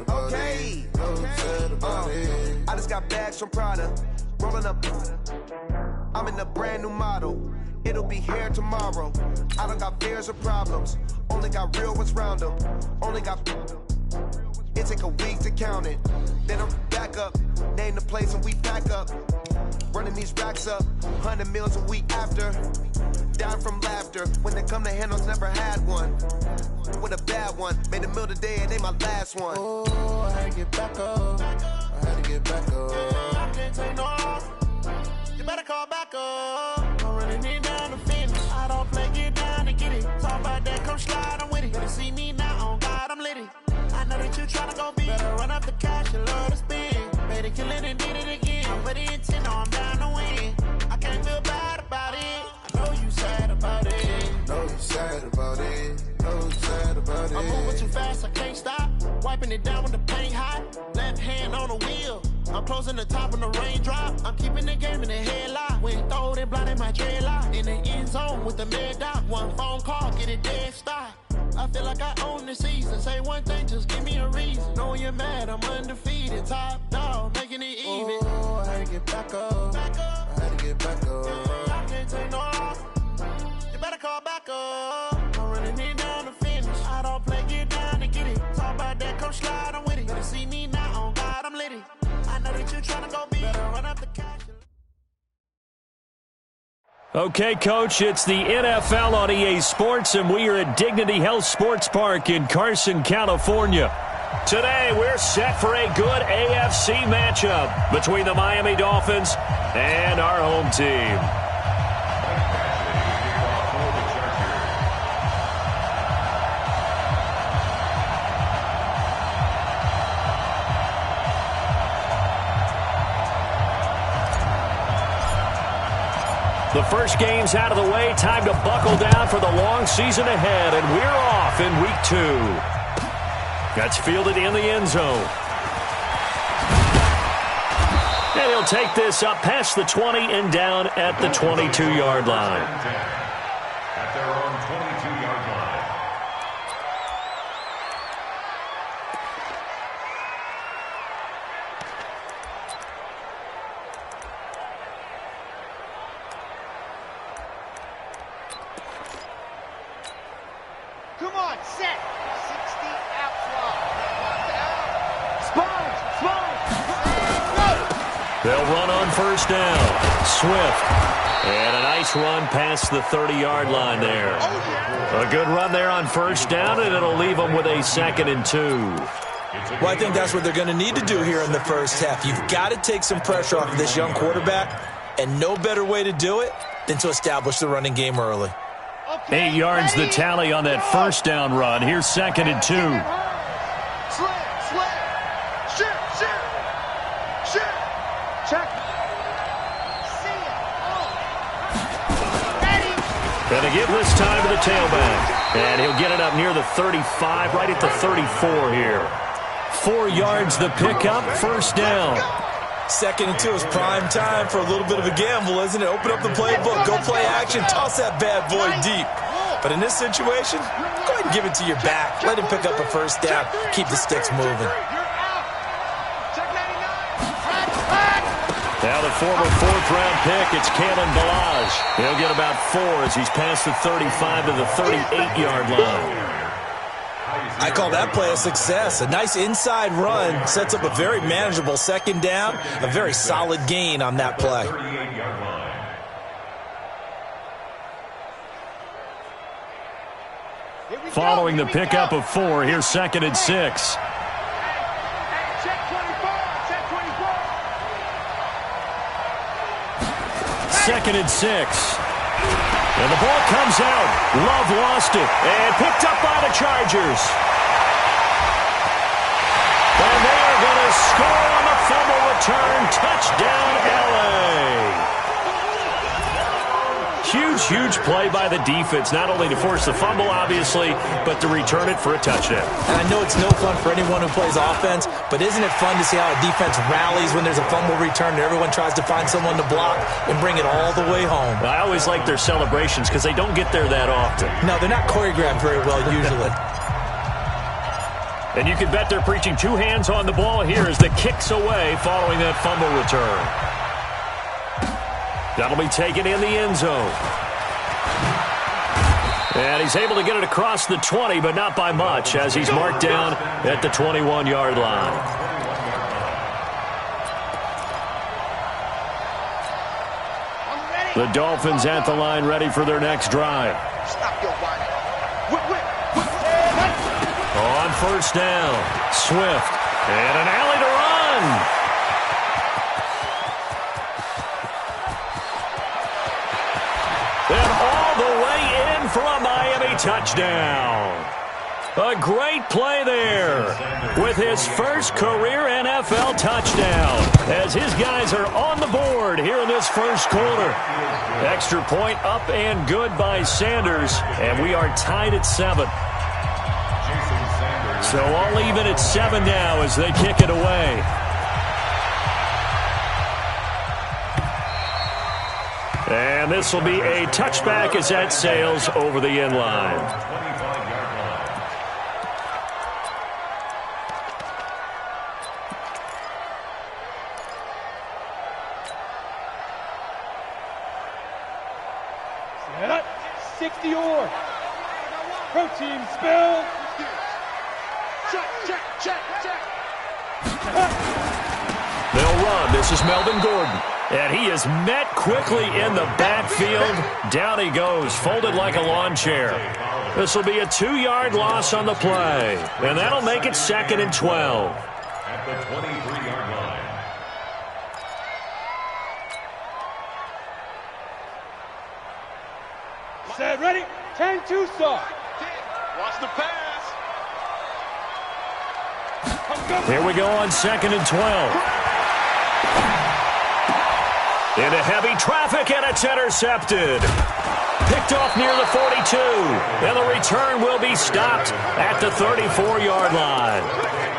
Okay. I just got bags from Prada. Rolling up. I'm in a brand new model. It'll be here tomorrow. I don't got fears or problems. Only got real ones round them. Only got. It take a week to count it. Then I'm back up. Name the place and we pack up. Running these racks up. 100 meals a week after. Down from laughter. When they come to handles, never had one. With a bad one. Made a meal today and they my last one. Oh, I had to get back up. I had to get back up. I can't take no off. You better call back up. I'm running it down the finish. I don't play, get down and get it. Talk about that, come slide, I'm with it. Better see me now, on God, I'm litty. I know that you tryna go be. Better run up the cash, you love to spend. Made it, kill it, and did it again. I'm with the intent, no, I'm down to win. I can't feel bad about it. I know you sad about it. Know you sad about it. Know you sad about it. I'm moving too fast, I can't stop. Wiping it down with the paint hot. Left hand on the wheel. I'm closing the top when the raindrop. I'm keeping the game in the headlock. When throw it blind in my dreadlock. In the end zone with the mad dot. One phone call, get it dead stop. I feel like I own the season. Say one thing, just give me a reason. Knowing you're mad, I'm undefeated. Top dog, making it even. Oh, I had to get back up. I had to get back up. I can't take no off. You better call back up. I'm running it down the finish. I don't play, get down to get it. Talk about that, come slide, I'm with it. Better see me now, on God, I'm litty. I know that you're trying to go be. Better run up the cash. Okay, Coach, it's the NFL on EA Sports, and we are at Dignity Health Sports Park in Carson, California. Today, we're set for a good AFC matchup between the Miami Dolphins and our home team. The first game's out of the way. Time to buckle down for the long season ahead, and we're off in week 2. That's fielded in the end zone. And he'll take this up past the 20 and down at the 22-yard line. At their own 22-yard line. Come on, set. 60 out They'll run on first down. Swift. And a nice run past the 30-yard line there. A good run there on first down, and it'll leave them with a 2nd and 2. Well, I think that's what they're going to need to do here in the first half. You've got to take some pressure off of this young quarterback, and no better way to do it than to establish the running game early. 8 yards the tally on that first down run. Here's 2nd and 2. And they give this time to the tailback. And he'll get it up near the 35, right at the 34 here. 4 yards the pickup, first down. 2nd and 2 is prime time for a little bit of a gamble, isn't it? Open up the playbook, go play action, toss that bad boy deep. But in this situation, go ahead and give it to your back. Let him pick up a first down. Keep the sticks moving. Now the former 4th-round pick, it's Kalen Ballage. He'll get about 4 as he's past the 35 to the 38-yard line. I call that play a success. A nice inside run sets up a very manageable 2nd down, a very solid gain on that play. Following the pickup of 4, here's 2nd and 6. Second and 6. And the ball comes out. Love lost it. And picked up by the Chargers. And they are going to score on the fumble return. Touchdown, L.A. Huge play by the defense, not only to force the fumble, obviously, but to return it for a touchdown. And I know it's no fun for anyone who plays offense, but isn't it fun to see how a defense rallies when there's a fumble return and everyone tries to find someone to block and bring it all the way home? I always like their celebrations because they don't get there that often. No, they're not choreographed very well usually. And you can bet they're preaching two hands on the ball here as the kick's away following that fumble return. That'll be taken in the end zone. And he's able to get it across the 20, but not by much, as he's marked down at the 21-yard line. The Dolphins at the line, ready for their next drive. On first down, Swift, and an alley to run. And all the way in for a Miami touchdown. A great play there with his first career NFL touchdown as his guys are on the board here in this first quarter. Extra point up and good by Sanders, and we are tied at 7. So all even at 7 now as they kick it away. And this will be a touchback as that sails over the end line. Set up, 60 or protein spill. Check. They'll run. This is Melvin Gordon. And he is met quickly in the backfield. Down he goes, folded like a lawn chair. This will be a 2-yard loss on the play. And that'll make it 2nd and 12. At the 23-yard line. Set, ready, 10-2 start. Watch the pass. Here we go on 2nd and 12. Into heavy traffic, and it's intercepted. Picked off near the 42. And the return will be stopped at the 34-yard line.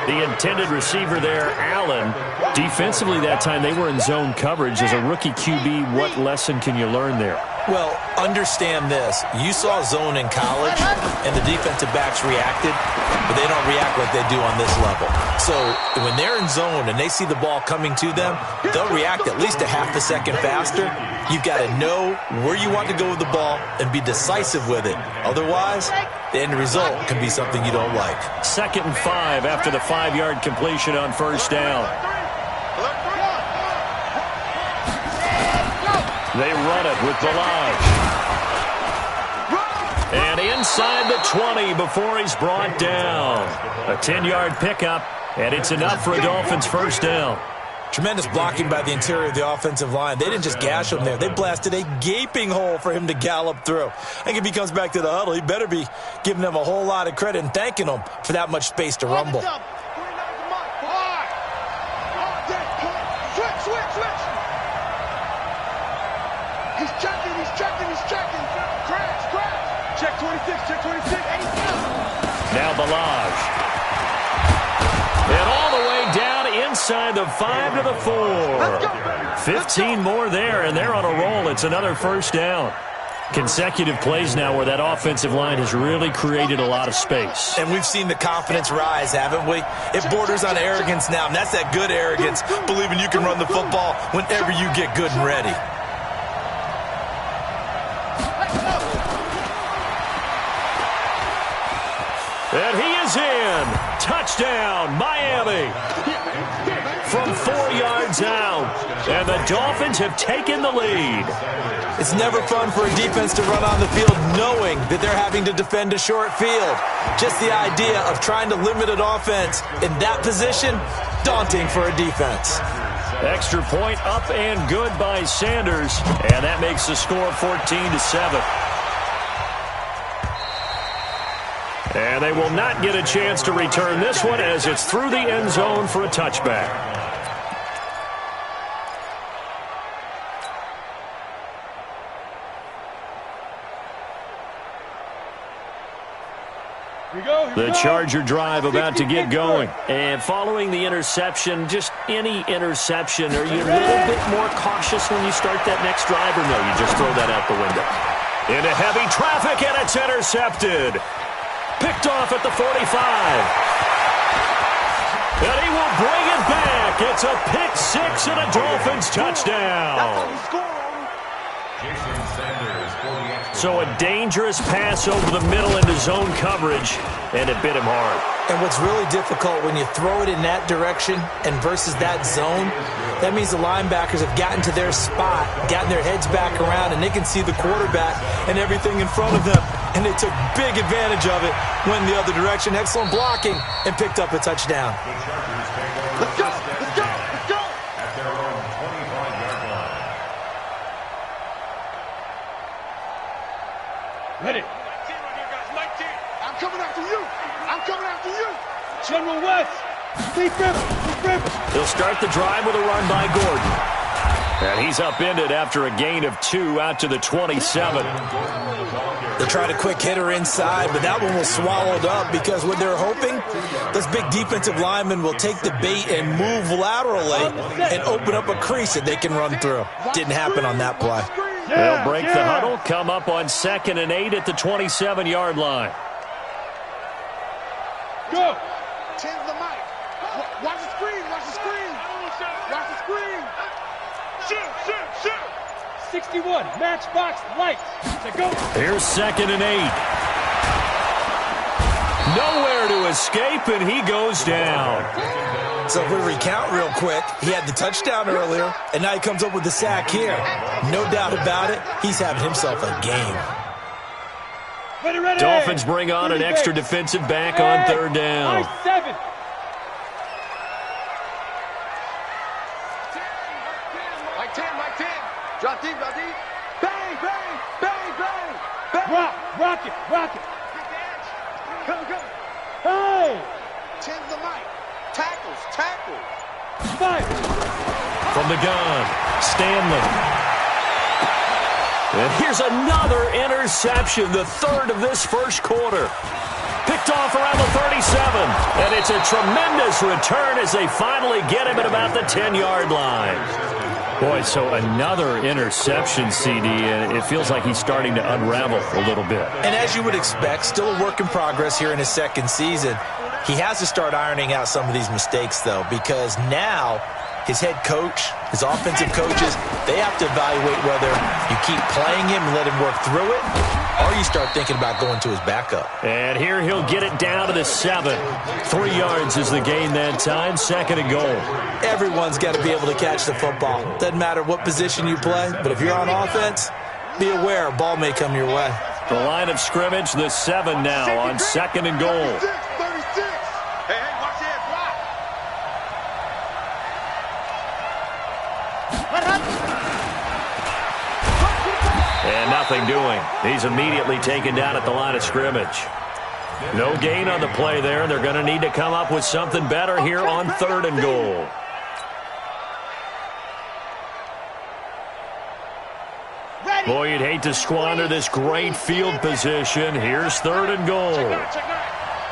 The intended receiver there, Allen. Defensively that time, they were in zone coverage. As a rookie QB, what lesson can you learn there? Well, understand this. You saw zone in college, and the defensive backs reacted, but they don't react like they do on this level. So when they're in zone and they see the ball coming to them, they'll react at least a half a second faster. You've got to know where you want to go with the ball and be decisive with it. Otherwise, the end result can be something you don't like. 2nd and 5 after the 5-yard completion on first down. They run it with Balaj. And inside the 20 before he's brought down. A 10-yard pickup, and it's enough for a Dolphins first down. Tremendous blocking by the interior of the offensive line. They didn't just gash him there. They blasted a gaping hole for him to gallop through. I think if he comes back to the huddle, he better be giving them a whole lot of credit and thanking them for that much space to rumble. He's checking. Crash. Check 26. Now Balaj. And all the way down inside the 5 to the 4. 15 more there, and they're on a roll. It's another first down. Consecutive plays now where that offensive line has really created a lot of space. And we've seen the confidence rise, haven't we? It borders on arrogance now, and that's that good arrogance, believing you can run the football whenever you get good and ready. And he is in. Touchdown, Miami. From 4 yards out. And the Dolphins have taken the lead. It's never fun for a defense to run on the field knowing that they're having to defend a short field. Just the idea of trying to limit an offense in that position, daunting for a defense. Extra point up and good by Sanders. And that makes the score 14-7. And they will not get a chance to return this one as it's through the end zone for a touchback. The Charger drive about to get going. And following the interception, just any interception, are you a little bit more cautious when you start that next drive, or no, you just throw that out the window? Into heavy traffic, and it's intercepted. Picked off at the 45. And he will bring it back. It's a pick six and a Dolphins touchdown. So a dangerous pass over the middle into zone coverage, and it bit him hard. And what's really difficult when you throw it in that direction and versus that zone, that means the linebackers have gotten to their spot, gotten their heads back around, and they can see the quarterback and everything in front of them. And they took big advantage of it, went the other direction, excellent blocking, and picked up a touchdown. Let's go, let's go, let's go. At their own 25-yard line. Ready. I'm coming after you. I'm coming after you. General West. Deep river. He'll start the drive with a run by Gordon. And he's upended after a gain of 2 out to the 27. They tried a quick hitter inside, but that one was swallowed up because what they're hoping, those big defensive linemen will take the bait and move laterally and open up a crease that they can run through. Didn't happen on that play. They'll break the huddle, come up on 2nd and 8 at the 27-yard line. Go. 10's the mic. Watch the screen. Watch the screen. Watch the screen. Shoot. 61. Matchbox lights. To go. Here's 2nd and 8. Nowhere to escape, and he goes down. So if we recount real quick, he had the touchdown earlier, and now he comes up with the sack here. No doubt about it, he's having himself a game. Ready. Dolphins bring on an extra defensive back on 3rd down. Nice 7. Mike 10. Drop deep. Bang. Rock it. Come. Hey. 10's the mic. Tackles. 5. From the gun, Stanley. And here's another interception, the 3rd of this first quarter. Picked off around the 37. And it's a tremendous return as they finally get him at about the 10-yard line. Boy, so another interception, CD, and it feels like he's starting to unravel a little bit. And as you would expect, still a work in progress here in his 2nd season. He has to start ironing out some of these mistakes, though, because now his head coach, his offensive coaches, they have to evaluate whether you keep playing him and let him work through it, or you start thinking about going to his backup. And here he'll get it down to the 7. 3 yards is the gain that time, 2nd and goal. Everyone's got to be able to catch the football. Doesn't matter what position you play, but if you're on offense, be aware a ball may come your way. The line of scrimmage, the 7 now on 2nd and goal. 36. Hey, watch it. Block. And nothing doing. He's immediately taken down at the line of scrimmage. No gain on the play there. They're going to need to come up with something better here on 3rd and goal. Boy, you'd hate to squander this great field position. Here's 3rd and goal. Check nine.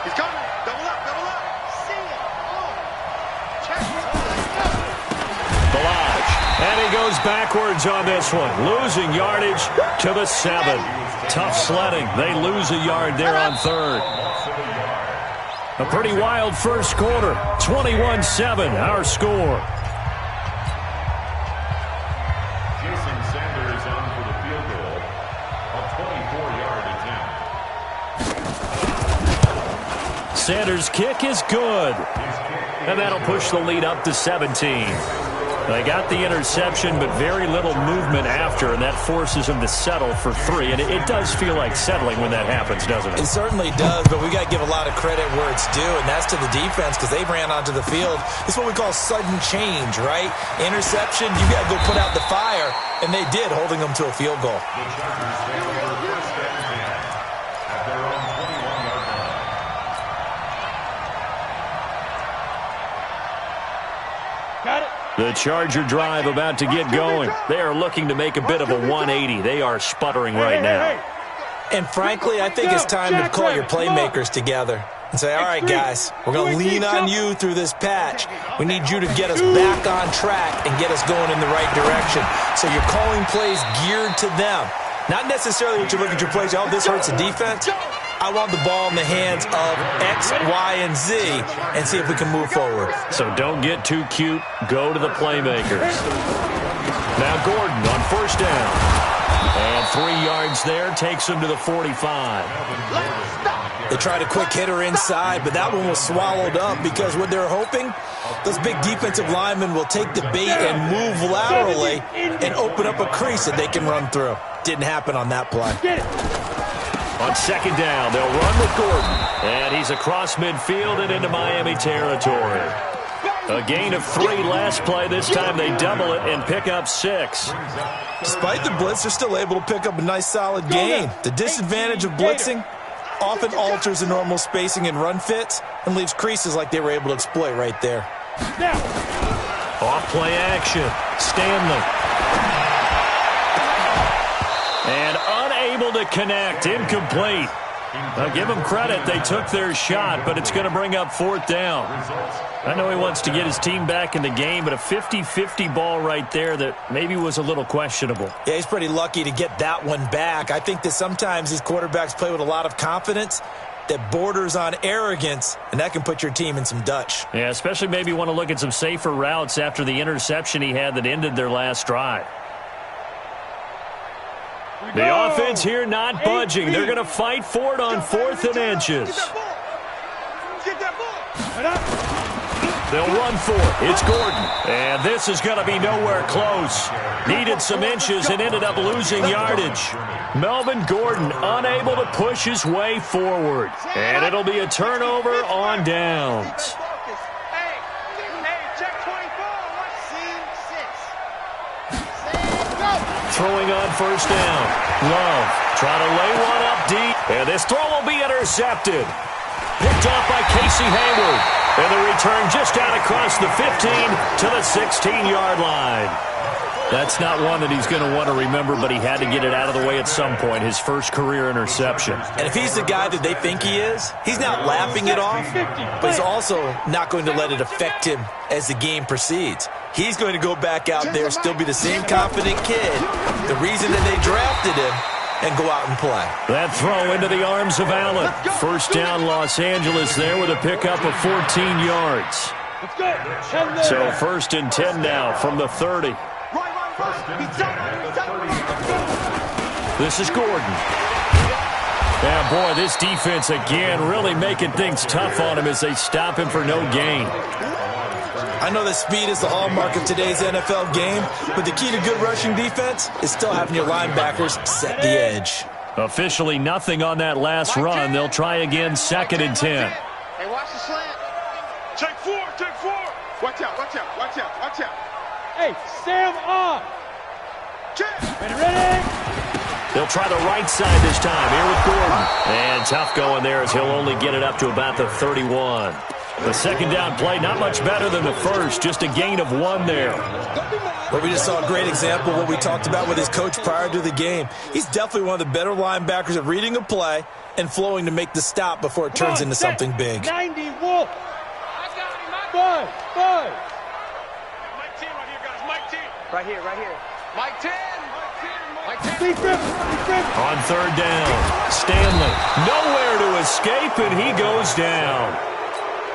He's coming. Double up. See it. Balaj. And he goes backwards on this one. Losing yardage to the 7. Tough sledding. They lose a yard there on 3rd. A pretty wild first quarter. 21-7, our score. Sanders' kick is good. And that'll push the lead up to 17. They got the interception, but very little movement after, and that forces them to settle for 3. And it does feel like settling when that happens, doesn't it? It certainly does, but we got to give a lot of credit where it's due, and that's to the defense because they ran onto the field. It's what we call sudden change, right? Interception, you got to go put out the fire, and they did, holding them to a field goal. Got it. The Charger drive about to get going. They are looking to make a bit of a 180. They are sputtering right now. And frankly, I think it's time to call your playmakers together and say, all right, guys, we're going to lean on you through this patch. We need you to get us back on track and get us going in the right direction. So you're calling plays geared to them. Not necessarily that you look at your plays, oh, this hurts the defense. I want the ball in the hands of X, Y, and Z and see if we can move forward. So don't get too cute. Go to the playmakers. Now Gordon on first down. And 3 yards there takes him to the 45. They tried a quick hitter inside, but that one was swallowed up because what they're hoping, those big defensive linemen will take the bait and move laterally and open up a crease that they can run through. Didn't happen on that play. On second down, they'll run with Gordon. And he's across midfield and into Miami territory. A gain of 3 last play. This time they double it and pick up 6. Despite the blitz, they're still able to pick up a nice solid gain. The disadvantage of blitzing often alters the normal spacing and run fits and leaves creases like they were able to exploit right there. Off play action. Stanley. And unable to connect. Incomplete. I'll give them credit. They took their shot, but it's going to bring up 4th down. I know he wants to get his team back in the game, but a 50-50 ball right there that maybe was a little questionable. Yeah, he's pretty lucky to get that one back. I think that sometimes these quarterbacks play with a lot of confidence that borders on arrogance, and that can put your team in some Dutch. Yeah, especially maybe want to look at some safer routes after the interception he had that ended their last drive. The offense here not budging. They're going to fight for it on 4th and inches. They'll run for it. It's Gordon. And this is going to be nowhere close. Needed some inches and ended up losing yardage. Melvin Gordon unable to push his way forward. And it'll be a turnover on downs. Throwing on first down. Love trying to lay one up deep. And this throw will be intercepted. Picked off by Casey Hayward. And the return just out across the 15 to the 16-yard line. That's not one that he's going to want to remember, but he had to get it out of the way at some point, his first career interception. And if he's the guy that they think he is, he's not laughing it off, but he's also not going to let it affect him as the game proceeds. He's going to go back out there, still be the same confident kid, the reason that they drafted him, and go out and play. That throw into the arms of Allen. First down Los Angeles there with a pickup of 14 yards. So 1st and 10 now from the 30. This is Gordon. Yeah, boy, this defense again really making things tough on him as they stop him for no gain. I know that speed is the hallmark of today's NFL game, but the key to good rushing defense is still having your linebackers set the edge. Officially nothing on that last run. They'll try again 2nd and 10. Hey, watch the slant. Check 4, check 4. Watch out, watch out, watch out, watch out. Hey, Sam on. Check. Ready? They'll try the right side this time here with Gordon. And tough going there as he'll only get it up to about the 31. The second down play, not much better than the first, just a gain of 1 there. Well, we just saw a great example of what we talked about with his coach prior to the game. He's definitely one of the better linebackers at reading a play and flowing to make the stop before it turns into something big. 90 Wolf. Five. Mike 10 right here, guys. Mike 10. Right here, right here. Mike 10. Mike 10. Defense. On 3rd down, Stanley nowhere to escape, and he goes down.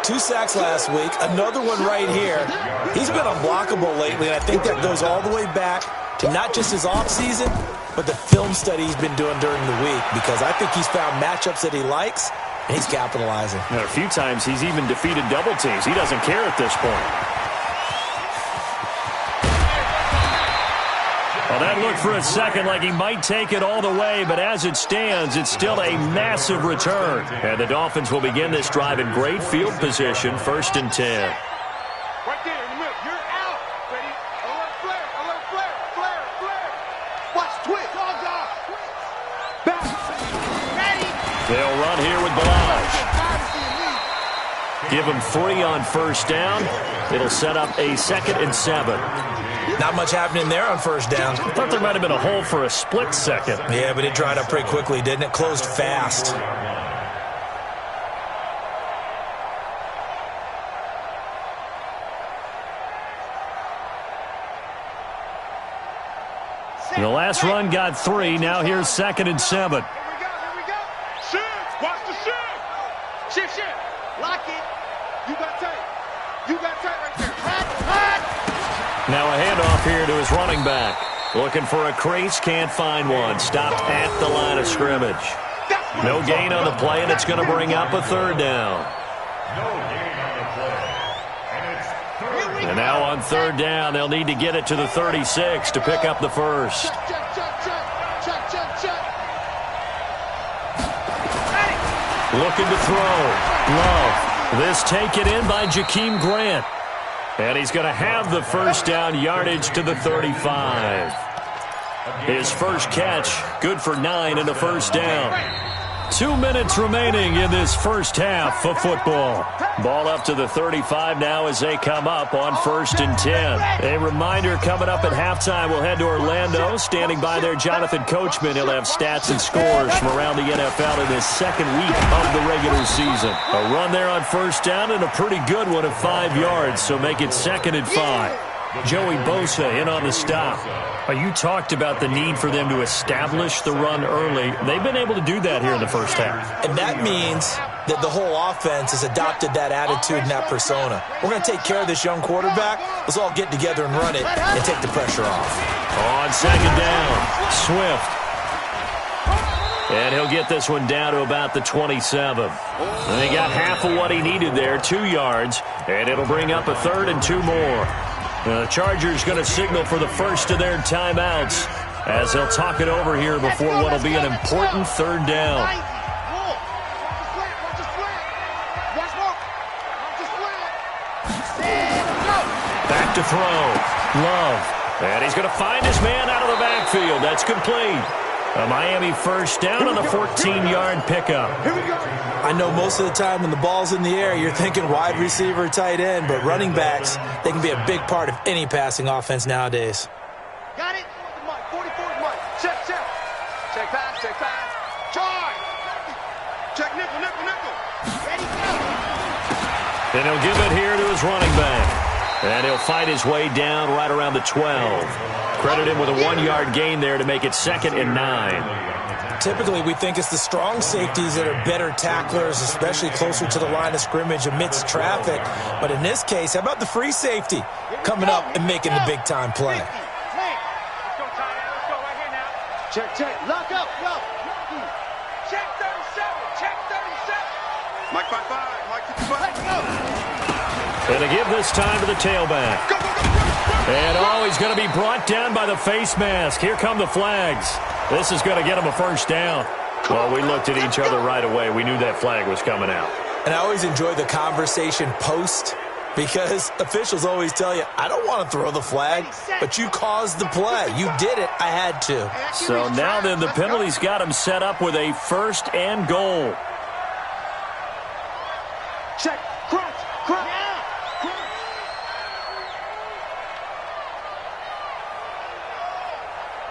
2 sacks last week, another one right here. He's been unblockable lately, and I think that goes all the way back to not just his offseason, but the film study he's been doing during the week, because I think he's found matchups that he likes, and he's capitalizing. And a few times he's even defeated double teams. He doesn't care at this point. Well, that looked for a second like he might take it all the way, but as it stands, it's still a massive return. And the Dolphins will begin this drive in great field position, 1st and 10. Right there in the middle. You're out. Ready? Alert flare. Flare. Watch twitch. Back. Ready. They'll run here with Balaj. Give him 3 on first down. It'll set up a 2nd and 7. Not much happening there on first down. I thought there might have been a hole for a split second. Yeah, but it dried up pretty quickly, didn't it? Closed fast. The last run got 3. Now here's 2nd and 7. Here we go. Shoot. Watch Shift. Lock it. You got tight. You got tight right there. Hot. Now a handoff here to his running back. Looking for a crease, can't find one. Stopped at the line of scrimmage. No gain on the play, and it's going to bring up a third down. No gain on the play. And it's third. And now on third down, they'll need to get it to the 36 to pick up the first. Check. Looking to throw. Love. This taken in by Jakeem Grant. And he's going to have the first down yardage to the 35. His first catch, good for 9 and a first down. 2 minutes remaining in this first half of football. Ball up to the 35 now as they come up on 1st and 10. A reminder, coming up at halftime, we'll head to Orlando. Standing by there, Jonathan Coachman. He'll have stats and scores from around the NFL in his second week of the regular season. A run there on first down and a pretty good one of 5 yards, so make it 2nd and 5. Joey Bosa in on the stop. You talked about the need for them to establish the run early. They've been able to do that here in the first half. And that means that the whole offense has adopted that attitude and that persona. We're going to take care of this young quarterback. Let's all get together and run it and take the pressure off. On second down, Swift. And he'll get this one down to about the 27. And he got half of what he needed there, 2 yards. And it'll bring up a 3rd and 2 more. The Chargers going to signal for the first of their timeouts as they'll talk it over here before what will be an important 3rd down. Back to throw. Love. And he's going to find his man out of the backfield. That's complete. A Miami first down on the 14-yard pickup. I know most of the time when the ball's in the air, you're thinking wide receiver, tight end, but running backs, they can be a big part of any passing offense nowadays. Got it? 44 Mike. Check. Check pass. Charge. Check nickel. Ready, go. And he'll give it here to his running back. And he'll fight his way down right around the 12. Credit him with a 1-yard gain there to make it 2nd and 9. Typically, we think it's the strong safeties that are better tacklers, especially closer to the line of scrimmage amidst traffic. But in this case, how about the free safety coming up and making the big-time play? Let's go, tight end. Let's go right here now. Check. Lock up. Go. Check 37. Mike 5-5. Mike 55. Let's go. And to give this time to the tailback. Go. And he's going to be brought down by the face mask. Here come the flags. This is going to get him a first down. Well, we looked at each other right away. We knew that flag was coming out. And I always enjoy the conversation post because officials always tell you, I don't want to throw the flag, but you caused the play. You did it. I had to. So now then the penalty's got him set up with a 1st and goal. Check. Crunch.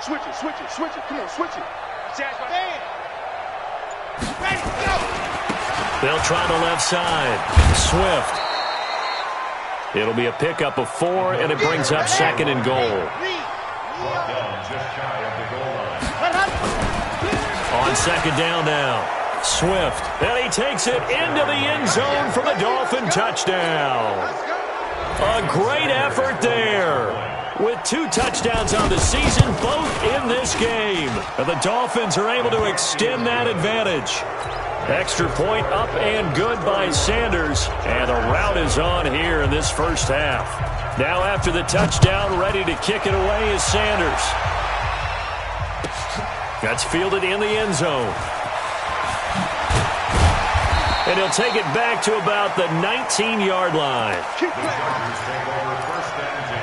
Switch it. Come on, switch it. Man. Ready, go. They'll try the left side. Swift. It'll be a pickup of 4, and it brings up 2nd and goal. Brought down just shy of the goal line. On 2nd down now. Swift. And he takes it into the end zone for the Dolphin touchdown. A great effort there. With 2 touchdowns on the season, both in this game. And the Dolphins are able to extend that advantage. Extra point up and good by Sanders. And the route is on here in this first half. Now after the touchdown, ready to kick it away is Sanders. That's fielded in the end zone. And he'll take it back to about the 19-yard line. The Chargers take over 1st and 10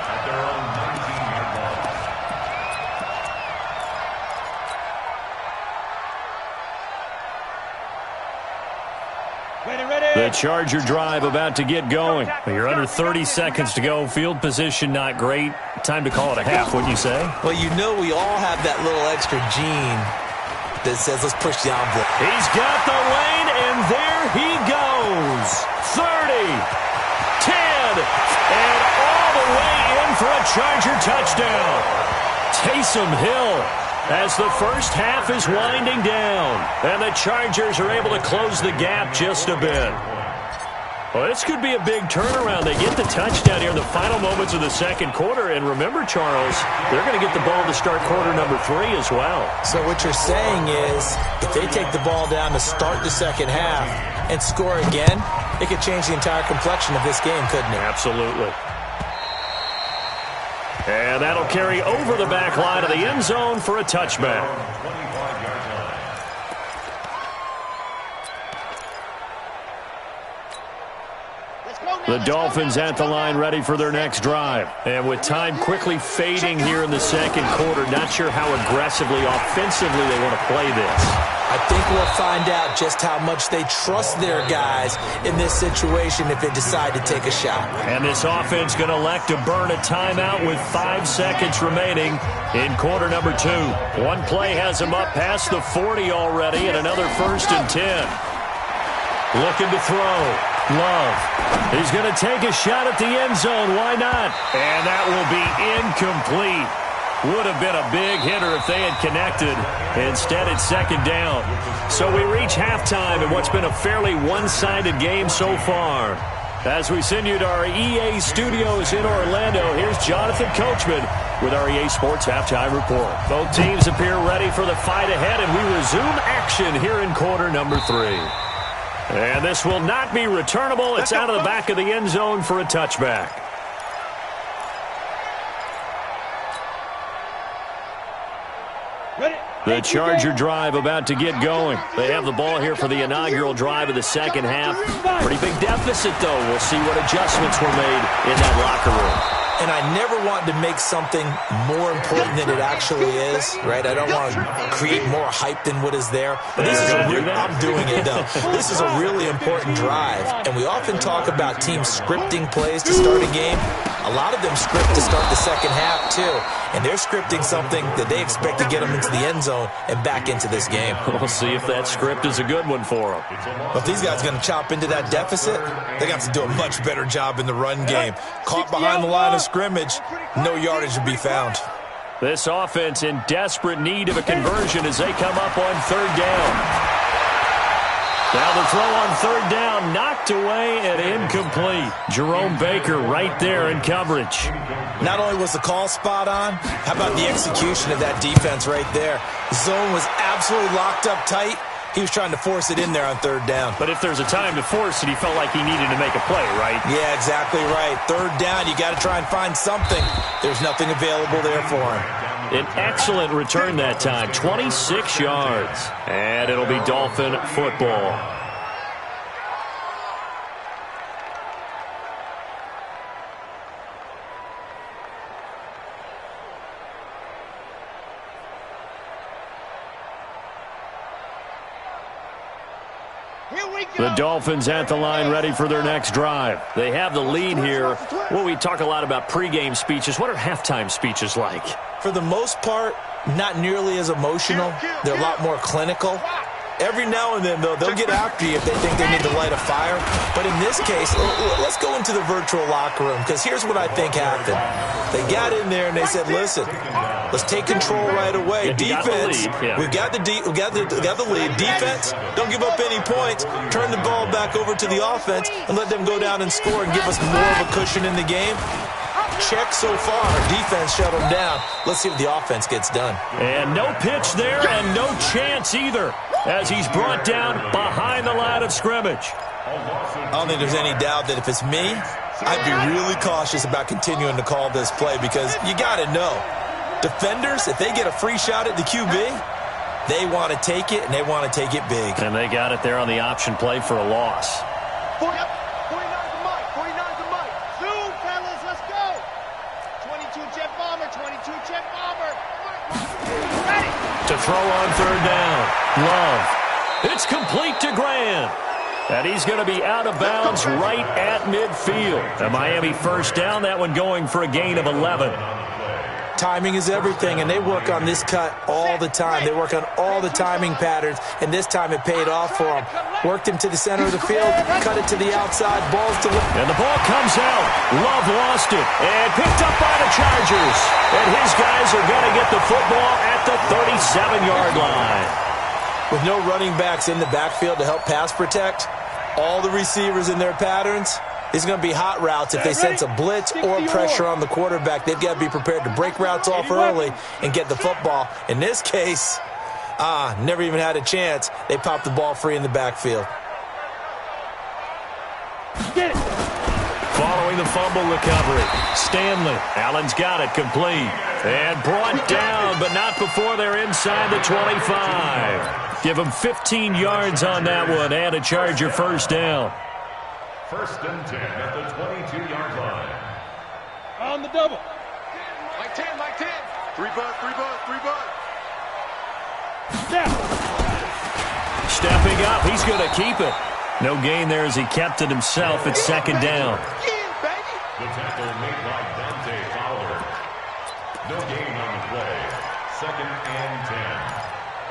at their own 19-yard line. Ready. The Charger drive about to get going. You're under 30 seconds to go. Field position not great. Time to call it a half, wouldn't you say? Well, you know we all have that little extra gene that says let's push the envelope. He's got the lane, and there he goes. 30, 10, and all the way in for a Charger touchdown. Taysom Hill as the first half is winding down. And the Chargers are able to close the gap just a bit. Well, this could be a big turnaround. They get the touchdown here in the final moments of the second quarter. And remember, Charles, they're going to get the ball to start quarter number 3 as well. So what you're saying is if they take the ball down to start the second half and score again, it could change the entire complexion of this game, couldn't it? Absolutely. And that'll carry over the back line of the end zone for a touchback. The Dolphins at the line ready for their next drive. And with time quickly fading here in the second quarter, not sure how aggressively, offensively they want to play this. I think we'll find out just how much they trust their guys in this situation if they decide to take a shot. And this offense going to elect to burn a timeout with 5 seconds remaining in quarter number 2. One play has them up past the 40 already, and another 1st and 10. Looking to throw. Love. He's going to take a shot at the end zone. Why not? And that will be incomplete. Would have been a big hitter if they had connected. Instead, it's second down. So we reach halftime in what's been a fairly one-sided game so far. As we send you to our EA studios in Orlando, here's Jonathan Coachman with our EA Sports Halftime Report. Both teams appear ready for the fight ahead, and we resume action here in quarter number 3. And this will not be returnable. It's out of the back of the end zone for a touchback. The Charger drive about to get going. They have the ball here for the inaugural drive of the second half. Pretty big deficit, though. We'll see what adjustments were made in that locker room. And I never want to make something more important than it actually is, right? I don't want to create more hype than what is there. But this is I'm doing it, though. This is a really important drive. And we often talk about teams scripting plays to start a game. A lot of them script to start the second half, too. And they're scripting something that they expect to get them into the end zone and back into this game. We'll see if that script is a good one for them. But if these guys are going to chop into that deficit, they got to do a much better job in the run game. Caught behind the line of scrimmage, no yardage to be found. This offense in desperate need of a conversion as they come up on third down. Now the throw on third down, knocked away and incomplete. Jerome Baker right there in coverage. Not only was the call spot on, how about the execution of that defense right there? Zone was absolutely locked up tight. He was trying to force it in there on third down. But if there's a time to force it, he felt like he needed to make a play, right? Yeah, exactly right. Third down, you got to try and find something. There's nothing available there for him. An excellent return that time, 26 yards. And it'll be Dolphin football. The Dolphins at the line ready for their next drive. They have the lead here. Well, we talk a lot about pregame speeches. What are halftime speeches like? For the most part, not nearly as emotional. They're a lot more clinical. Every now and then, though, they'll get after you if they think they need to light a fire. But in this case, let's go into the virtual locker room, because here's what I think happened. They got in there and they said, listen, let's take control right away. Defense, we've got the lead. Defense, don't give up any points. Turn the ball back over to the offense and let them go down and score and give us more of a cushion in the game. Check so far. Defense shut them down. Let's see what the offense gets done. And no pitch there and no chance either, as he's brought down behind the line of scrimmage. I don't think there's any doubt that if it's me, I'd be really cautious about continuing to call this play, because you got to know, defenders, if they get a free shot at the QB, they want to take it, and they want to take it big. And they got it there on the option play for a loss. 49's the mic. 49's the mic. Zoom, fellas, let's go. 22 jet bomber, 22 jet bomber. Ready. To throw on third down. Love. It's complete to Grant. And he's going to be out of bounds right at midfield. A Miami first down, that one going for a gain of 11. Timing is everything, and they work on this cut all the time. They work on all the timing patterns, and this time it paid off for them. Worked him to the center of the field, cut it to the outside, ball's delivered. And the ball comes out. Love lost it and picked up by the Chargers. And his guys are going to get the football at the 37-yard line. With no running backs in the backfield to help pass protect, all the receivers in their patterns, these are going to be hot routes. If they sense a blitz or pressure on the quarterback, they've got to be prepared to break routes off early and get the football. In this case, never even had a chance. They popped the ball free in the backfield. Get it. Following the fumble recovery, Stanley. Allen's got it complete. And brought down, but not before they're inside the 25. Give them 15 yards on that one and a Charger first down. 1st and 10 at the 22-yard line. On the double. Like 10, like 10. 3 bud, 3 bud, 3 bud. Snap. Stepping up, he's going to keep it. No gain there as he kept it himself at 2nd down. The tackle made by Dante Fowler. No gain on the play. 2nd and 10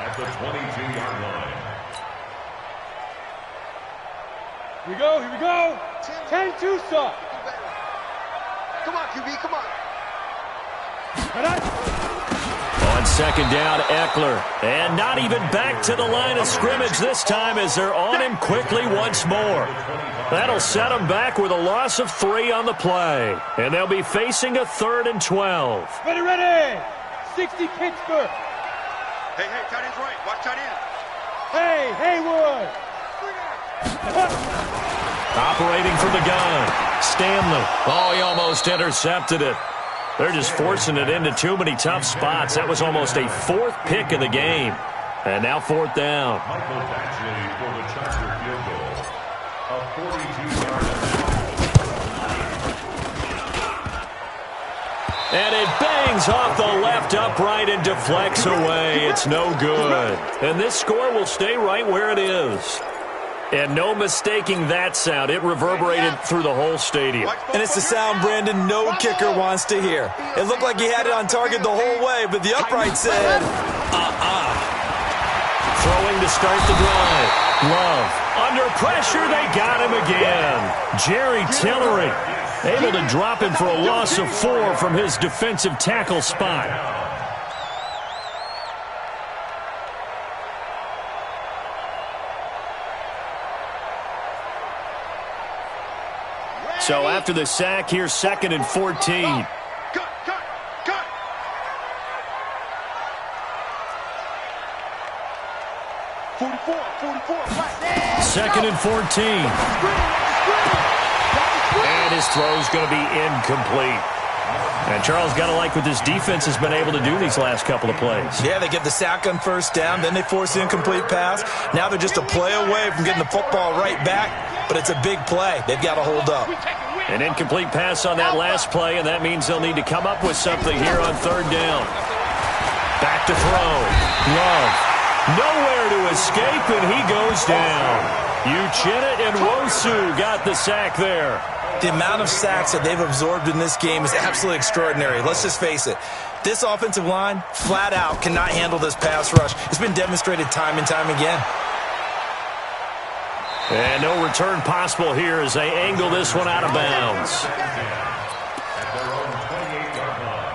at the 22-yard line. Here we go, here we go. 10-2 stop. Come on, QB, come on. On 2nd down, Eckler. And not even back to the line of scrimmage this time as they're on him quickly once more. That'll set them back with a loss of 3 on the play. And they'll be facing a 3rd and 12. Ready, ready. 60 Pittsburgh. Hey, tight end's right. Watch tight end. Hey, Haywood. Operating from the gun, Stanley. Oh, he almost intercepted it. They're just forcing it into too many tough spots. That was almost a 4th pick of the game. And now 4th down. Michael Batchley for the Charger field goal. A 42-yard attempt. And it bangs off the left upright and deflects away. It's no good. And this score will stay right where it is. And no mistaking that sound. It reverberated through the whole stadium. And it's the sound, Brandon, no kicker wants to hear. It looked like he had it on target the whole way, but the upright said, Throwing to start the drive. Love. Under pressure, they got him again. Jerry Tillery able to drop him for a loss of 4 from his defensive tackle spot. So after the sack, here's 2nd and 14. Cut. 44, flat. 2nd and 14. And his throw's going to be incomplete. And Charles, got to like what this defense has been able to do these last couple of plays. Yeah, they get the sack on 1st down, then they force the incomplete pass. Now they're just a play away from getting the football right back, but it's a big play. They've got to hold up. An incomplete pass on that last play, and that means they'll need to come up with something here on 3rd down. Back to throw. Love. Nowhere to escape, and he goes down. Uchenna and Wosu got the sack there. The amount of sacks that they've absorbed in this game is absolutely extraordinary. Let's just face it. This offensive line, flat out, cannot handle this pass rush. It's been demonstrated time and time again. And no return possible here as they angle this one out of bounds. At their own 28-yard line.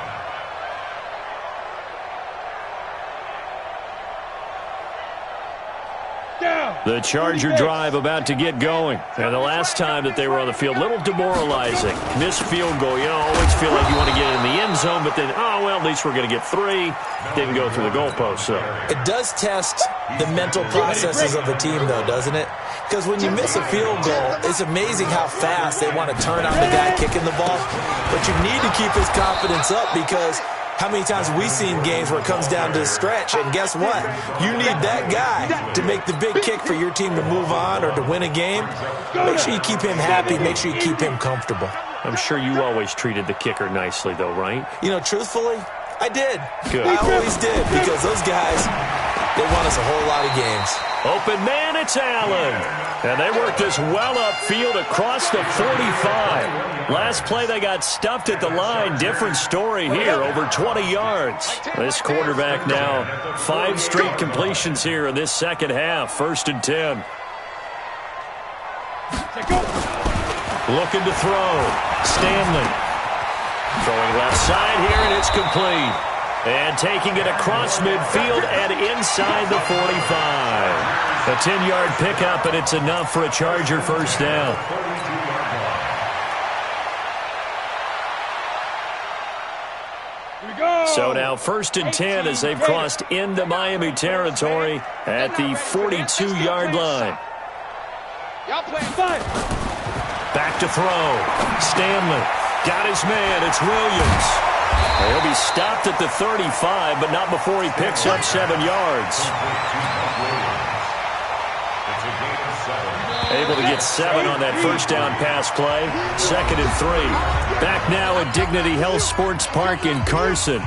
The Charger drive about to get going. And the last time that they were on the field, a little demoralizing. Missed field goal. You always feel like you want to get in the end zone, but then, well, at least we're going to get 3. Didn't go through the goalpost, so. It does test the mental processes of the team, though, doesn't it? Because when you miss a field goal, it's amazing how fast they want to turn on the guy kicking the ball. But you need to keep his confidence up because how many times have we seen games where it comes down to a stretch? And guess what? You need that guy to make the big kick for your team to move on or to win a game. Make sure you keep him happy. Make sure you keep him comfortable. I'm sure you always treated the kicker nicely, though, right? You know, truthfully, I did. Good. I always did because those guys, they won us a whole lot of games. Open man, it's Allen. And they worked this well upfield across the 45. Last play, they got stuffed at the line. Different story here, over 20 yards. This quarterback now, 5 straight completions here in this second half. 1st and 10. Looking to throw. Stanley. Throwing left side here, and it's complete. And taking it across midfield and inside the 45. A 10-yard pickup, and it's enough for a Charger first down. So now 1st and 10 as they've crossed into Miami territory at the 42-yard line. Back to throw. Stanley got his man. It's Williams. He'll be stopped at the 35, but not before he picks up 7 yards. Able to get 7 on that first down pass play. 2nd and 3. Back now at Dignity Health Sports Park in Carson.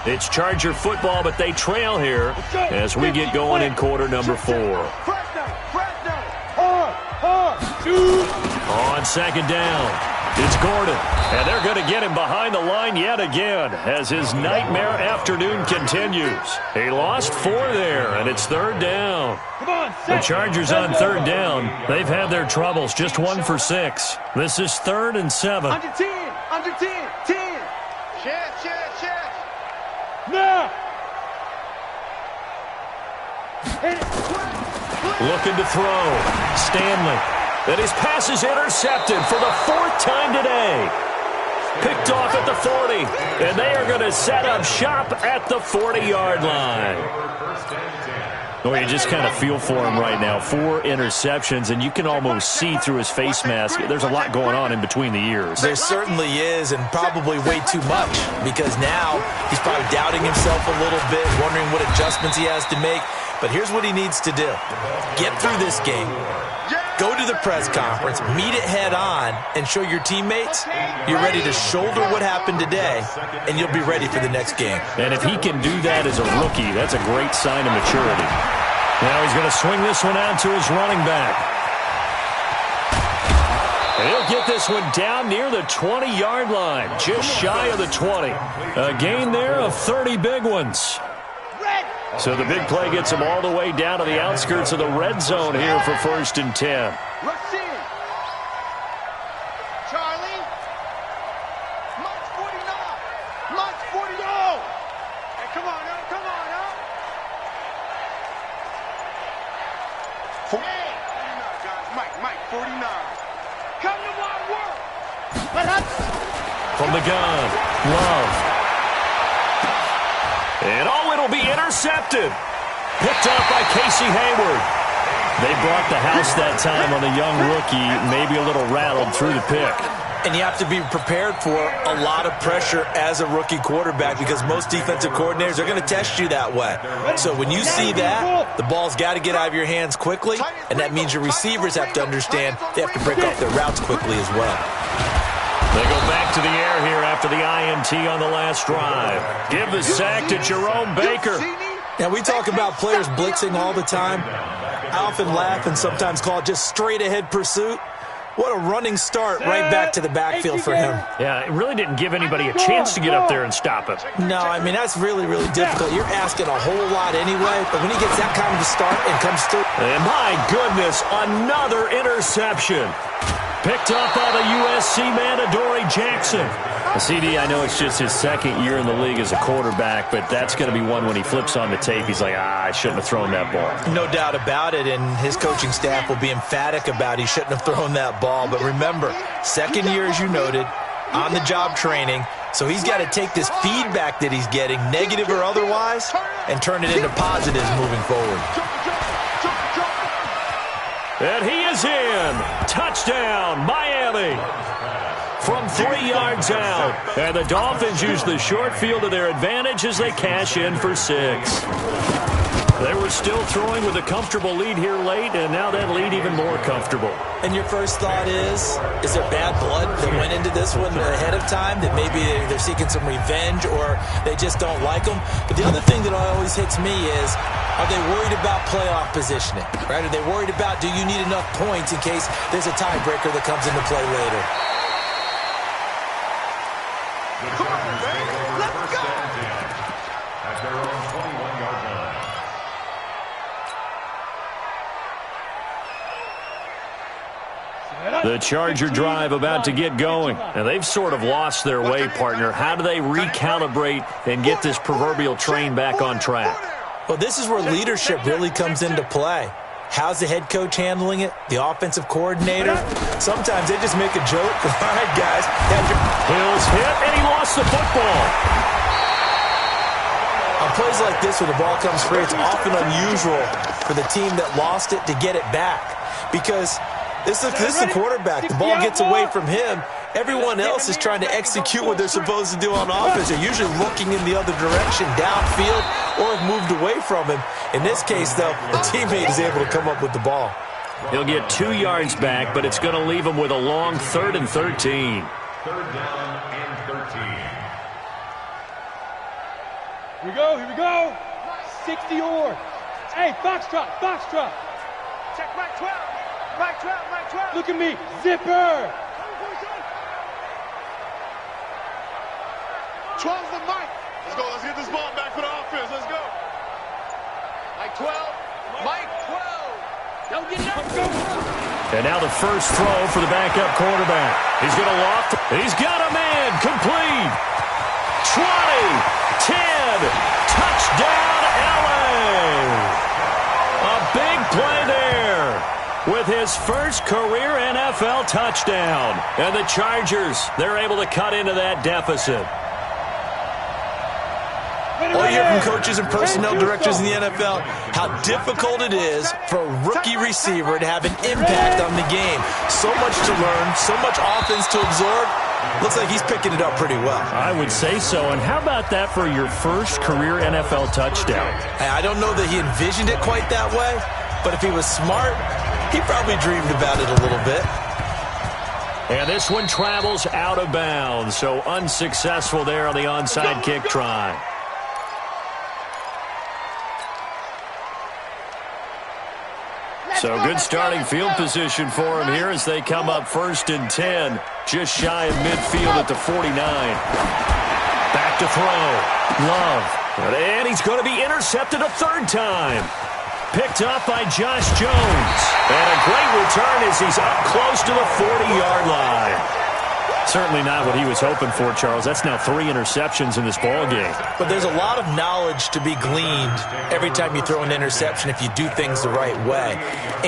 It's Charger football, but they trail here as we get going in quarter number 4. On 2nd down, it's Gordon. And they're going to get him behind the line yet again as his nightmare afternoon continues. He lost 4 there, and it's 3rd down. The Chargers on 3rd down. They've had their troubles, just 1 for 6. This is 3rd and 7. Under 10, under 10, 10. Chest. Now. Looking to throw. Stanley. And his pass is intercepted for the 4th time today. Picked off at the 40. And they are going to set up shop at the 40-yard line. Well, you just kind of feel for him right now. 4 interceptions, and you can almost see through his face mask. There's a lot going on in between the ears. There certainly is, and probably way too much, because now he's probably doubting himself a little bit, wondering what adjustments he has to make. But here's what he needs to do. Get through this game. Go to the press conference, meet it head on, and show your teammates you're ready to shoulder what happened today, and you'll be ready for the next game. And if he can do that as a rookie, that's a great sign of maturity. Now he's going to swing this one out to his running back. And he'll get this one down near the 20-yard line, just shy of the 20. A gain there of 30 big ones. So the big play gets him all the way down to the outskirts of the red zone here for 1st and 10. Rush in. Charlie. March 49. March 40. Hey, come on now. Come on now. Hey. 49, guys. Mike, 49. Come to my work. From the gun, Love. And it'll be intercepted. Picked up by Casey Hayward. They brought the house that time on the young rookie, maybe a little rattled through the pick. And you have to be prepared for a lot of pressure as a rookie quarterback because most defensive coordinators are going to test you that way. So when you see that, the ball's got to get out of your hands quickly, and that means your receivers have to understand they have to break off their routes quickly as well. They go back to the air here after the INT on the last drive. Give the sack to Jerome Baker. Now, we talk about players blitzing all the time. I often laugh and sometimes call it just straight-ahead pursuit. What a running start right back to the backfield for him. Yeah, it really didn't give anybody a chance to get up there and stop him. No, I mean, that's really, really difficult. You're asking a whole lot anyway, but when he gets that kind of a start and comes through. And my goodness, another interception. Picked up by the USC man, Adoree Jackson. CD, I know it's just his 2nd year in the league as a quarterback, but that's going to be one when he flips on the tape. He's like, I shouldn't have thrown that ball. No doubt about it, and his coaching staff will be emphatic about he shouldn't have thrown that ball. But remember, 2nd year, as you noted, on-the-job training, so he's got to take this feedback that he's getting, negative or otherwise, and turn it into positives moving forward. And he is in. Touchdown, Miami. From 3 yards out. And the Dolphins use the short field to their advantage as they cash in for 6. They were still throwing with a comfortable lead here late, and now that lead even more comfortable. And your first thought is there bad blood that went into this one ahead of time, that maybe they're seeking some revenge or they just don't like them? But the other thing that always hits me is, are they worried about playoff positioning? Right? Are they worried about, do you need enough points in case there's a tiebreaker that comes into play later? Come on, man. Let's go. At their own 21-yard line. The Charger drive about to get going. And they've sort of lost their way, partner. How do they recalibrate and get this proverbial train back on track? Well, this is where leadership really comes into play. How's the head coach handling it? The offensive coordinator? Sometimes they just make a joke. All right, guys. Hill's hit, and he lost the football. On plays like this where the ball comes free, it's often unusual for the team that lost it to get it back. Because this is the quarterback. The ball gets away from him. Everyone else is trying to execute what they're supposed to do on offense. They're usually looking in the other direction, downfield, or have moved away from him. In this case, though, the teammate is able to come up with the ball. He'll get 2 yards back, but it's going to leave him with a long 3rd and 13. 3rd down and 13. Here we go. 60 or. Hey, Foxtrot. Check Mike 12. Mike 12. Look at me. Zipper. 12's the Mike. Let's go. Let's get this ball back for the offense. Let's go. Mike 12. Mike 12. Don't get up. And now the first throw for the backup quarterback. He's going to loft. He's got a man. Complete. 20. 10. Touchdown, LA. A big play there with his first career NFL touchdown. And the Chargers, they're able to cut into that deficit. All you hear from coaches and personnel directors in the NFL, how difficult it is for a rookie receiver to have an impact on the game. So much to learn, so much offense to absorb. Looks like he's picking it up pretty well. I would say so. And how about that for your first career NFL touchdown? I don't know that he envisioned it quite that way, but if he was smart, he probably dreamed about it a little bit. And this one travels out of bounds, so unsuccessful there on the onside kick try. So good starting field position for him here as they come up 1st and 10, just shy of midfield at the 49. Back to throw. Love. And he's going to be intercepted a 3rd time. Picked up by Josh Jones. And a great return as he's up close to the 40-yard line. Certainly not what he was hoping for, Charles. That's now 3 interceptions in this ballgame. But there's a lot of knowledge to be gleaned every time you throw an interception if you do things the right way.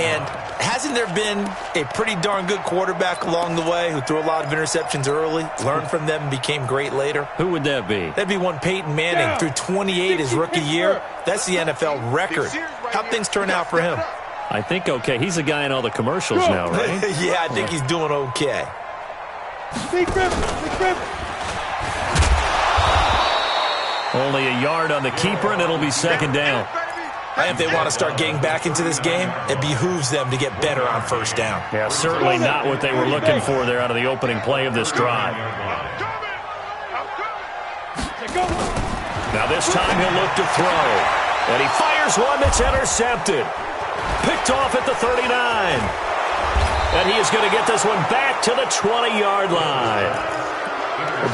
And hasn't there been a pretty darn good quarterback along the way who threw a lot of interceptions early, learned from them, and became great later? Who would that be? That'd be one Peyton Manning. Threw 28 his rookie year. That's the NFL record. How'd things turn out for him? I think okay. He's a guy in all the commercials now, right? Yeah, I think he's doing okay. Big rip. Only a yard on the keeper, and it'll be 2nd down. And if they want to start getting back into this game, it behooves them to get better on 1st down. Yeah, certainly not what they were looking for there out of the opening play of this drive. Now this time he'll look to throw. And he fires one that's intercepted. Picked off at the 39. And he is going to get this one back to the 20-yard line.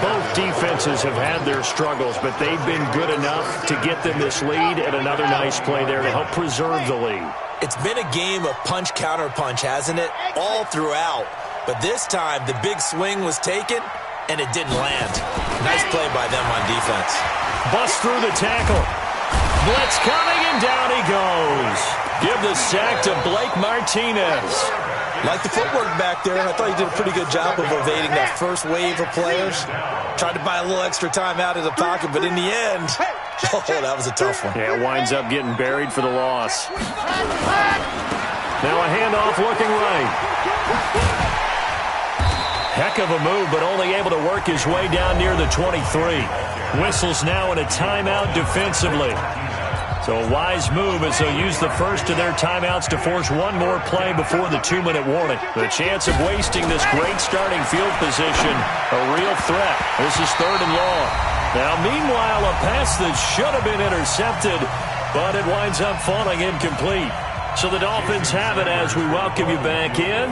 Both defenses have had their struggles, but they've been good enough to get them this lead, and another nice play there to help preserve the lead. It's been a game of punch-counter-punch, hasn't it? All throughout. But this time, the big swing was taken, and it didn't land. Nice play by them on defense. Bust through the tackle. Blitz coming, and down he goes. Give the sack to Blake Martinez. Like the footwork back there, I thought he did a pretty good job of evading that first wave of players. Tried to buy a little extra time out of the pocket, but in the end, oh, that was a tough one. Yeah, winds up getting buried for the loss. Now a handoff looking right. Heck of a move, but only able to work his way down near the 23. Whistles now in a timeout defensively. So a wise move as they'll use the first of their timeouts to force one more play before the 2-minute warning. The chance of wasting this great starting field position, a real threat. This is 3rd and long. Now, meanwhile, a pass that should have been intercepted, but it winds up falling incomplete. So the Dolphins have it as we welcome you back in.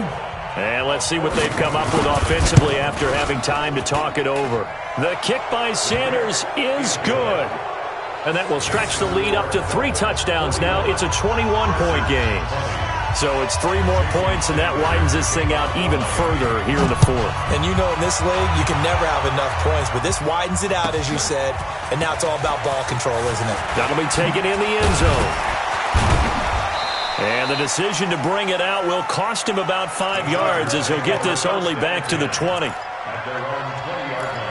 And let's see what they've come up with offensively after having time to talk it over. The kick by Sanders is good. And that will stretch the lead up to 3 touchdowns now. It's a 21-point game. So it's 3 more points, and that widens this thing out even further here in the fourth. And you know in this league, you can never have enough points, but this widens it out, as you said, and now it's all about ball control, isn't it? That'll be taken in the end zone. And the decision to bring it out will cost him about 5 yards as he'll get this only back to the 20. At their own 20-yard line.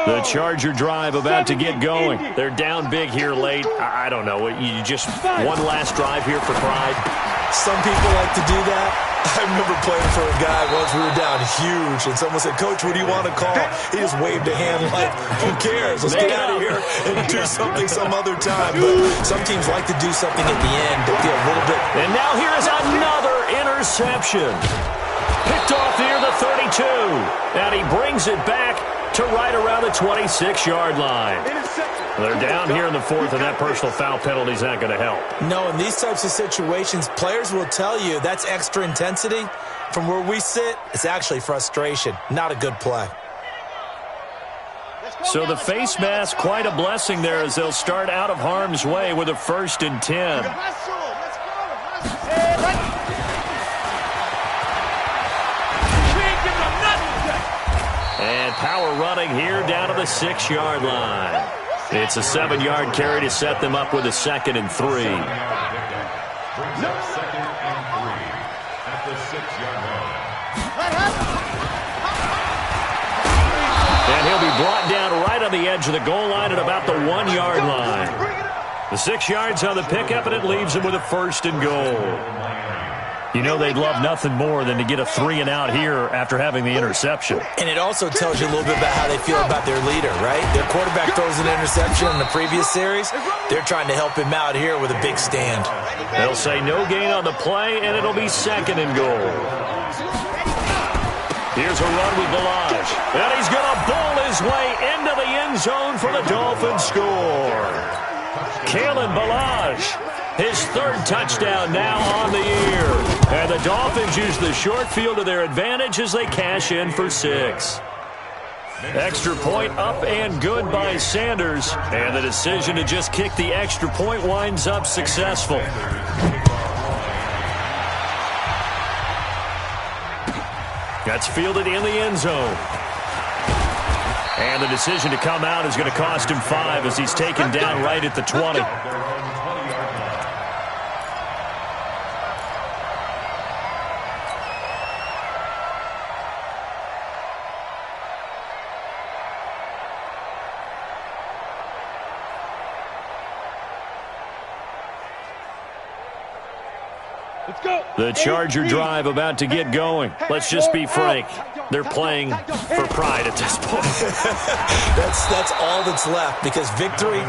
The Charger drive about to get going. They're down big here late. I don't know. You just one last drive here for pride. Some people like to do that. I remember playing for a guy once. We were down huge, and someone said, "Coach, what do you want to call?" He just waved a hand like, "Who cares? Let's get out of here and do something some other time." But some teams like to do something at the end to feel a little bit. And now here is another interception. Picked off near the 32. And he brings it back to right around the 26-yard line. They're down here in the fourth, and that personal foul penalty is not going to help. No, in these types of situations, players will tell you that's extra intensity. From where we sit, it's actually frustration, not a good play. So the face mask, quite a blessing there as they'll start out of harm's way with a 1st and 10. And power running here down to the 6-yard line. It's a 7-yard carry to set them up with a 2nd and 3. Brings up 2nd and 3 at the 6-yard line. And he'll be brought down right on the edge of the goal line at about the 1-yard line. The 6 yards on the pickup, and it leaves him with a 1st and goal. You know they'd love nothing more than to get a 3-and-out here after having the interception. And it also tells you a little bit about how they feel about their leader, right? Their quarterback throws an interception in the previous series. They're trying to help him out here with a big stand. They'll say no gain on the play, and it'll be 2nd and goal. Here's a run with Balaj. And he's going to bowl his way into the end zone for the Dolphins score. Kalen Balaj. His 3rd touchdown now on the year. And the Dolphins use the short field to their advantage as they cash in for 6. Extra point up and good by Sanders. And the decision to just kick the extra point winds up successful. That's fielded in the end zone. And the decision to come out is going to cost him 5 as he's taken down right at the 20. The Charger drive about to get going. Let's just be frank. They're playing for pride at this point. That's all that's left because victory,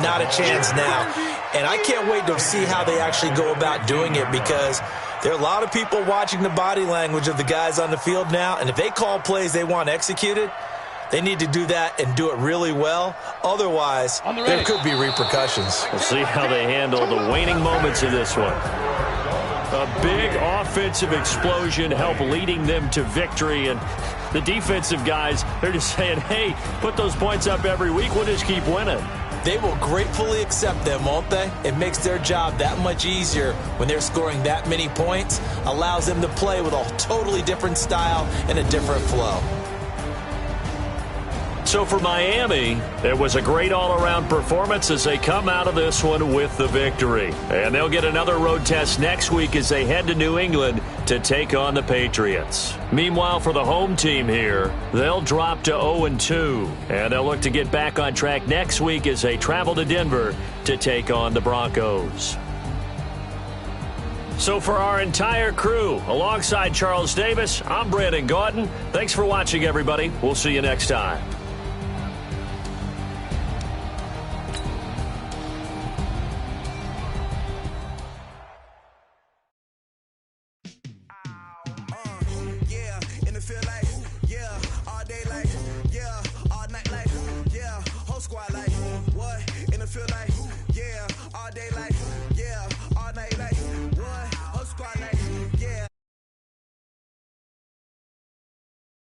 not a chance now. And I can't wait to see how they actually go about doing it because there are a lot of people watching the body language of the guys on the field now. And if they call plays they want executed, they need to do that and do it really well. Otherwise, there could be repercussions. We'll see how they handle the waning moments of this one. A big offensive explosion help leading them to victory. And the defensive guys, they're just saying, hey, put those points up every week. We'll just keep winning. They will gratefully accept them, won't they? It makes their job that much easier when they're scoring that many points. Allows them to play with a totally different style and a different flow. So for Miami, it was a great all-around performance as they come out of this one with the victory. And they'll get another road test next week as they head to New England to take on the Patriots. Meanwhile, for the home team here, they'll drop to 0-2. And they'll look to get back on track next week as they travel to Denver to take on the Broncos. So for our entire crew, alongside Charles Davis, I'm Brandon Gautin. Thanks for watching, everybody. We'll see you next time.